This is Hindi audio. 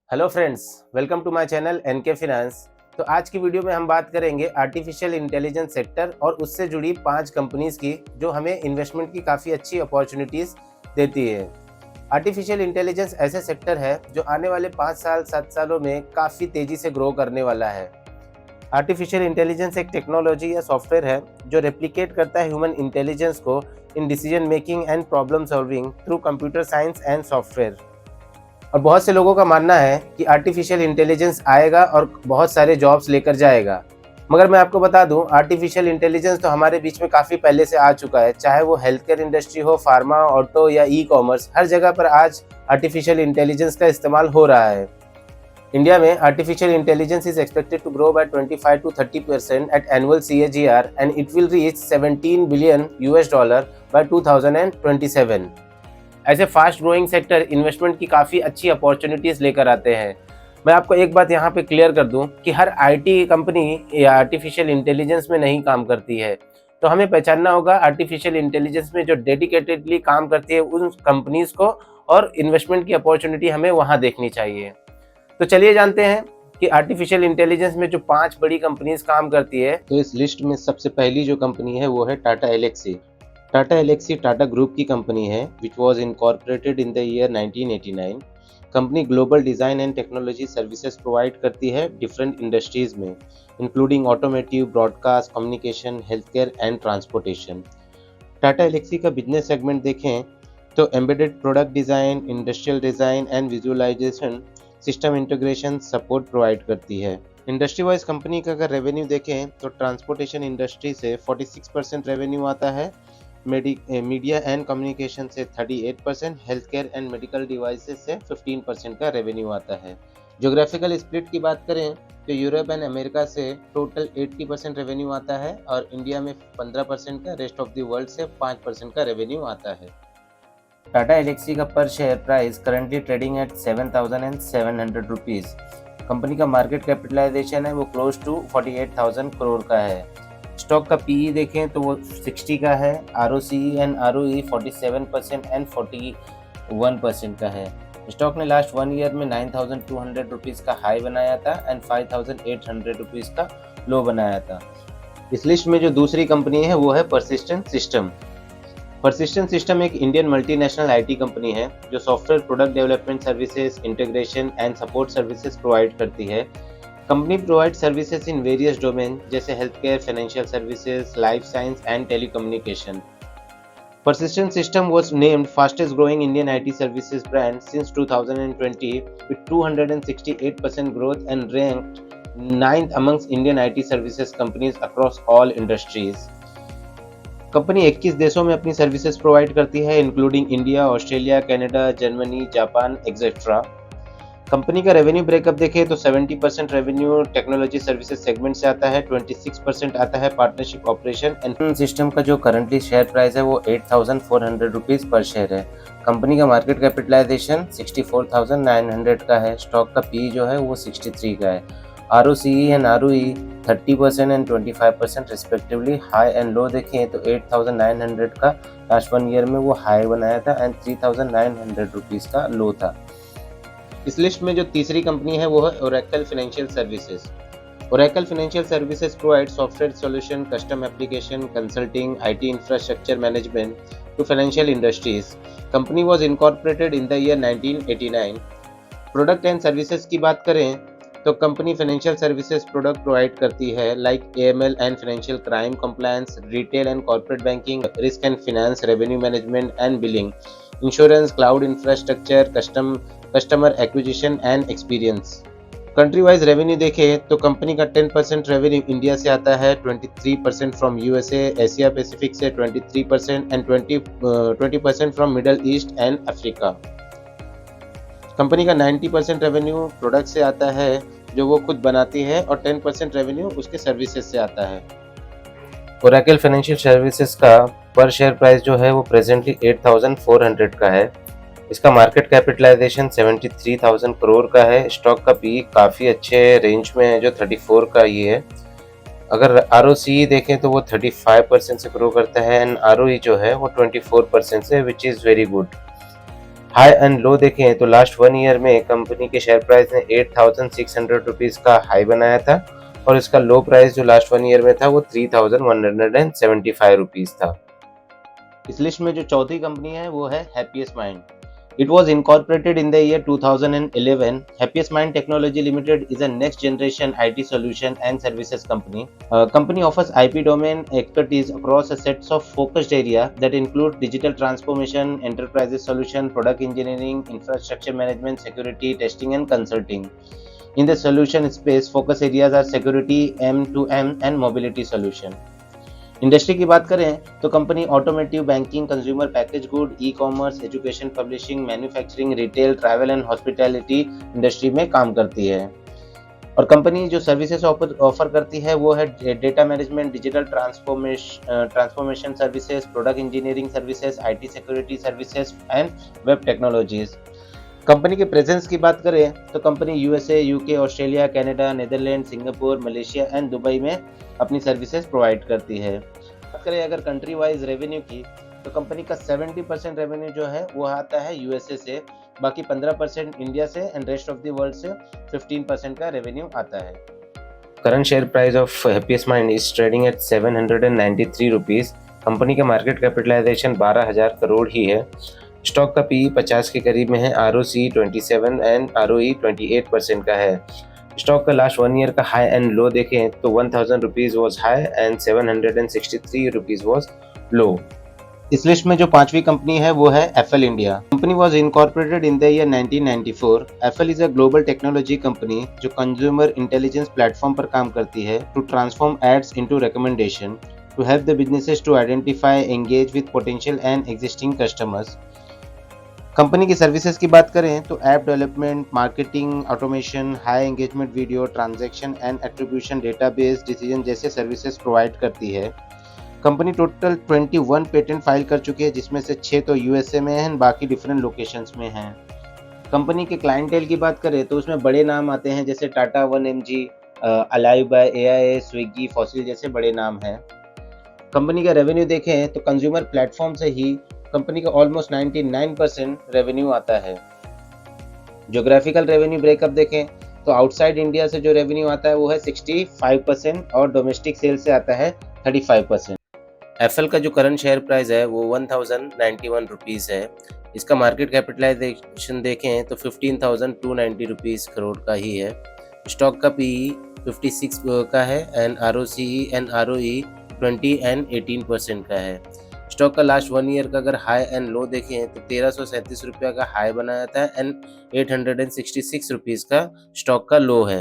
Hello friends, welcome to my channel NK finance. तो आज की वीडियो में हम बात करेंगे आर्टिफिशियल इंटेलिजेंस सेक्टर और उससे जुड़ी 5 कंपनीज की जो हमें इन्वेस्टमेंट की काफ़ी अच्छी अपॉर्चुनिटीज़ देती है। आर्टिफिशियल इंटेलिजेंस ऐसे सेक्टर है जो आने वाले 5 साल 7 सालों में काफ़ी तेज़ी से ग्रो करने वाला है। आर्टिफिशियल इंटेलिजेंस एक टेक्नोलॉजी या सॉफ्टवेयर है जो रेप्लिकेट करता है ह्यूमन इंटेलिजेंस को in decision making and problem solving through computer science and software. और बहुत से लोगों का मानना है कि आर्टिफिशियल इंटेलिजेंस आएगा और बहुत सारे जॉब्स लेकर जाएगा। मगर मैं आपको बता दूं, आर्टिफिशियल इंटेलिजेंस तो हमारे बीच में काफ़ी पहले से आ चुका है। चाहे वो हेल्थ केयर इंडस्ट्री हो, फार्मा, ऑटो या ई कॉमर्स, हर जगह पर आज आर्टिफिशियल इंटेलिजेंस का इस्तेमाल हो रहा है। इंडिया में artificial intelligence is expected to grow by 25 to 30% at annual CAGR and it will reach $17 billion by 2027। ऐसे फास्ट ग्रोइंग सेक्टर इन्वेस्टमेंट की काफ़ी अच्छी अपॉर्चुनिटीज़ लेकर आते हैं। मैं आपको एक बात यहाँ पे क्लियर कर दूँ कि हर आईटी कंपनी या आर्टिफिशियल इंटेलिजेंस में नहीं काम करती है। तो हमें पहचानना होगा आर्टिफिशियल इंटेलिजेंस में जो डेडिकेटेडली काम करती है उन कंपनीज़ को, और इन्वेस्टमेंट की अपॉर्चुनिटी हमें वहाँ देखनी चाहिए। तो चलिए जानते हैं कि आर्टिफिशियल इंटेलिजेंस में जो 5 बड़ी कंपनीज काम करती है। तो इस लिस्ट में सबसे पहली जो कंपनी है वो है टाटा एलेक्सी। टाटा एलेक्सी टाटा ग्रुप की कंपनी है which was incorporated in the year 1989। Company global design and technology services provide करती है डिफरेंट इंडस्ट्रीज में, including automotive, broadcast, communication, health care and transportation. Tata Elxsi का बिजनेस सेगमेंट देखें तो embedded product design, industrial design and visualisation, system integration support provide करती है। इंडस्ट्री वाइज कंपनी का अगर रेवेन्यू देखें तो ट्रांसपोर्टेशन इंडस्ट्री से 46% रेवेन्यू आता है, मीडिया एंड कम्युनिकेशन से 38%, health care and medical devices से 15% का रेवेन्यू आता है। ज्योग्राफिकल स्प्लिट की बात करें तो यूरोप एंड अमेरिका से टोटल 80% रेवेन्यू आता है और इंडिया में 15% का, रेस्ट ऑफ द वर्ल्ड से 5% का रेवेन्यू आता है। टाटा एलेक्सी का पर share price currently trading at 7,700 rupees. Company का मार्केट कैपिटलाइजेशन है वो क्लोज टू 48,000 करोड़ का है। स्टॉक का पीई देखें तो वो 60 का है। ROCE एंड ROE 47% एंड 41% का है। स्टॉक ने लास्ट 1 ईयर में 9,200 रुपीज़ का हाई बनाया था एंड 5,800 रुपीज़ का लो बनाया था। इस लिस्ट में जो दूसरी कंपनी है वो है परसिस्टेंट सिस्टम। परसिस्टेंट सिस्टम एक इंडियन मल्टीनेशनल आईटी कंपनी है जो software product development services, integration and support services provide करती है। Company provide services in various domain जैसे health care, financial services, life science and telecommunication. Persistent System was named fastest growing Indian IT services brand since 2020 with 268% growth and ranked 9th amongst Indian IT services companies across all industries. Company 21 देशों में अपनी सर्विसेज प्रोवाइड करती है, including India, Australia, Canada, Germany, Japan etcetera. Company का रेवेन्यू ब्रेकअप देखें तो 70% रेवेन्यू टेक्नोलॉजी सर्विसेज सेगमेंट से आता है, 26% आता है पार्टनरशिप ऑपरेशन एंड सिस्टम का जो करंटली शेयर प्राइस है वो 8,400 रुपीज़ पर शेयर है। कंपनी का मार्केट कैपिटलाइजेशन 64,900 का है। स्टॉक का पी जो है वो 63 का है। ROCE and ROE 30% and 25% respectively. High and low देखें तो 8,900 का लास्ट 1 ईयर में वो हाई बनाया था एंड 3,900 रुपीज़ का लो था। इस लिस्ट में जो तीसरी कंपनी है वो है Oracle financial services. Oracle financial services provide software solution, custom application, consulting, IT infrastructure management to financial industries. Company was incorporated in the year 1989। Product and services की बात करें तो company financial services product provide करती है like AML and financial crime compliance, retail and corporate banking, risk and finance, revenue management and billing, insurance, cloud infrastructure, customer acquisition and experience. Country wise revenue देखें तो कंपनी का 10% रेवेन्यू इंडिया से आता है, 23% फ्रॉम USA, एशिया पैसिफिक से 23% and 20% from middle east and Africa. Company का 90% रेवेन्यू प्रोडक्ट से आता है जो वो खुद बनाती है और 10% रेवेन्यू उसके सर्विसेज से आता है। ओरेकल फाइनेंशियल सर्विसेज का पर शेयर प्राइस जो है वो प्रेजेंटली 8,400 का है। इसका मार्केट कैपिटलाइजेशन 73,000 करोड़ का है। स्टॉक का पी काफ़ी अच्छे रेंज में है जो 34 का ये है। अगर ROCE देखें तो वो 35% से ग्रो करता है एंड ROE जो है वो 24% से, which is very good. High and low देखें तो लास्ट 1 ईयर में कंपनी के शेयर प्राइस ने 8,600 रुपीज़ का हाई बनाया था और इसका लो प्राइस जो लास्ट 1 ईयर में था वो 3,175 रुपीज़ था। इस लिस्ट में जो चौथी कंपनी है वो है happiest mind. It was incorporated in the year 2011. Happiest Mind Technology Limited is a next generation IT solution and services company. Company offers IP domain expertise across a sets of focused areas that include digital transformation, enterprise solution, product engineering, infrastructure management, security, testing and consulting. In the solution space, focus areas are security, M2M and mobility solution. Industry की बात करें तो company automotive, banking, consumer package good, e commerce, education, publishing, manufacturing, retail, travel and hospitality industry में काम करती है। और कंपनी जो सर्विसेज ऑफर करती है वो है data management, digital transformation services, product engineering services, IT security services and web technologies. Company के प्रेजेंस की बात करें तो company USA, UK, Australia, Canada, Netherland, Singapore, Malaysia and Dubai में अपनी सर्विसेज प्रोवाइड करती है। बात करें अगर कंट्री वाइज रेवेन्यू की तो कंपनी का 70% रेवेन्यू जो है वो आता है यूएसए से, बाकी 15% इंडिया से and rest of the world से 15% का रेवेन्यू आता है। Current share price of happiest mind is trading at 793 rupees. Company का मार्केट कैपिटलाइजेशन 12,000 करोड़ ही है। स्टॉक का पी 50 के करीब में है, ROC 27 एंड ROE 28% का है। स्टॉक का लास्ट 1 ईयर का हाई एंड लो देखें तो 1000 rupees was high and 763 rupees was low. इस लिस्ट में जो पांचवी कंपनी है वो है Affle India. Company was incorporated in the year 1994। Affle is a global technology company जो कंज्यूमर इंटेलिजेंस प्लेटफॉर्म पर काम करती है to transform ads into recommendation to help the businesses to identify, engage with potential and existing customers. Company की सर्विसेज की बात करें तो app development, marketing, automation, high engagement video, transaction and attribution, database, decision जैसे सर्विसेज प्रोवाइड करती है। कंपनी टोटल 21 पेटेंट फाइल कर चुकी है जिसमें से 6 तो यूएसए में हैं, बाकी डिफरेंट लोकेशंस में हैं। कंपनी के क्लाइंटेल की बात करें तो उसमें बड़े नाम आते हैं जैसे Tata, 1mg, alive bye AIA, Swiggy, fossil जैसे बड़े नाम हैं। कंपनी का रेवेन्यू देखें तो कंज्यूमर प्लेटफॉर्म से ही कंपनी का ऑलमोस्ट 99% रेवेन्यू आता है। ज्योग्राफिकल रेवेन्यू ब्रेकअप देखें तो आउटसाइड इंडिया से जो रेवेन्यू आता है वो है 65% और डोमेस्टिक सेल से आता है 35%। एफएल का जो करंट शेयर प्राइस है वो 1091 रुपीज़ है। इसका मार्केट कैपिटलाइजेशन देखें तो 15,290 रुपीज़ करोड़ का ही है। स्टॉक का PE 56 का है and ROCE and ROE 20 and 18% का है। स्टॉक का लास्ट 1 ईयर का अगर हाई एंड लो देखें तो 1337 रुपया का हाई बनाया था एंड 866 रुपीज़ का स्टॉक का लो है।